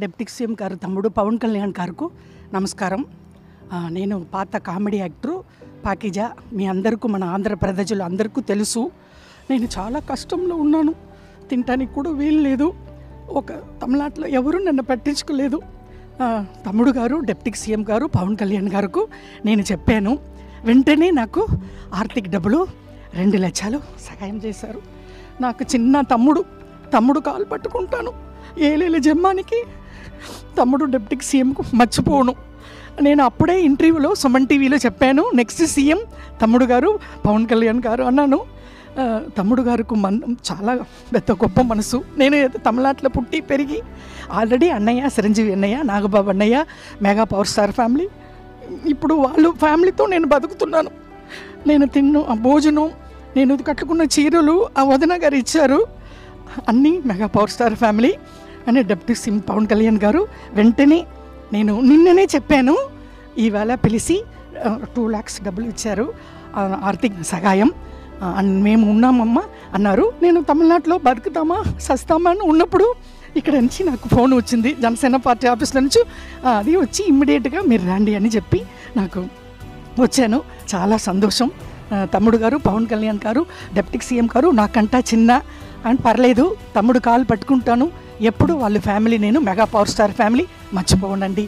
Deputy CM గారు తమ్ముడు పవన్ కళ్యాణ్ గారికి నమస్కారం. నేను పాత కామెడీ యాక్టరు పాకిజా. మీ అందరికీ, మన ఆంధ్ర ప్రజలు అందరికీ తెలుసు. నేను చాలా కష్టంలో ఉన్నాను. తినటానికి కూడా వీలు లేదు. ఒక తమిళనాడులో ఎవరు నన్ను పట్టించుకోలేదు. తమ్ముడు గారు డిప్యూటీ సీఎం గారు పవన్ కళ్యాణ్ గారికి నేను చెప్పాను. వెంటనే నాకు ఆర్థిక డబ్బులు 2 లక్షలు సహాయం చేశారు. నాకు చిన్న తమ్ముడు కాలు పట్టుకుంటాను. ఏలేల జమ్మానికి తమ్ముడు డిప్యూటీ సీఎంకు మర్చిపోను. నేను అప్పుడే ఇంటర్వ్యూలో సుమన్ టీవీలో చెప్పాను, నెక్స్ట్ సీఎం తమ్ముడు గారు పవన్ కళ్యాణ్ గారు అన్నాను. తమ్ముడు గారికి చాలా పెద్ద గొప్ప మనసు. నేను తమిళనాడులో పుట్టి పెరిగి ఆల్రెడీ అన్నయ్య చిరంజీవి అన్నయ్య, నాగబాబు అన్నయ్య, మెగా పవర్ స్టార్ ఫ్యామిలీ, ఇప్పుడు వాళ్ళు ఫ్యామిలీతో నేను బతుకుతున్నాను. నేను ఆ భోజనం, నేను కట్టుకున్న చీరలు ఆ వదిన గారు ఇచ్చారు. అన్నీ మెగా పవర్ స్టార్ ఫ్యామిలీ అని డిప్యూటీ సీఎం పవన్ కళ్యాణ్ గారు వెంటనే నేను నిన్ననే చెప్పాను. ఈవేళ పిలిచి 2 lakhs డబ్బులు ఇచ్చారు, ఆర్థిక సహాయం. మేము ఉన్నామమ్మా అన్నారు. నేను తమిళనాడులో బతుకుతామా సస్తామా అని ఉన్నప్పుడు ఇక్కడ నుంచి నాకు ఫోన్ వచ్చింది జనసేన పార్టీ ఆఫీస్లో నుంచి. అది వచ్చి ఇమ్మీడియట్గా మీరు రండి అని చెప్పి నాకు వచ్చాను. చాలా సంతోషం. తమ్ముడు గారు పవన్ కళ్యాణ్ గారు డిప్యూటీ సీఎం గారు నాకంటా చిన్న అని పర్లేదు, తమ్ముడు కాలు పట్టుకుంటాను. ఎప్పుడు వాళ్ళ ఫ్యామిలీ, నేను మెగా పవర్ స్టార్ ఫ్యామిలీ మర్చిపోనండి.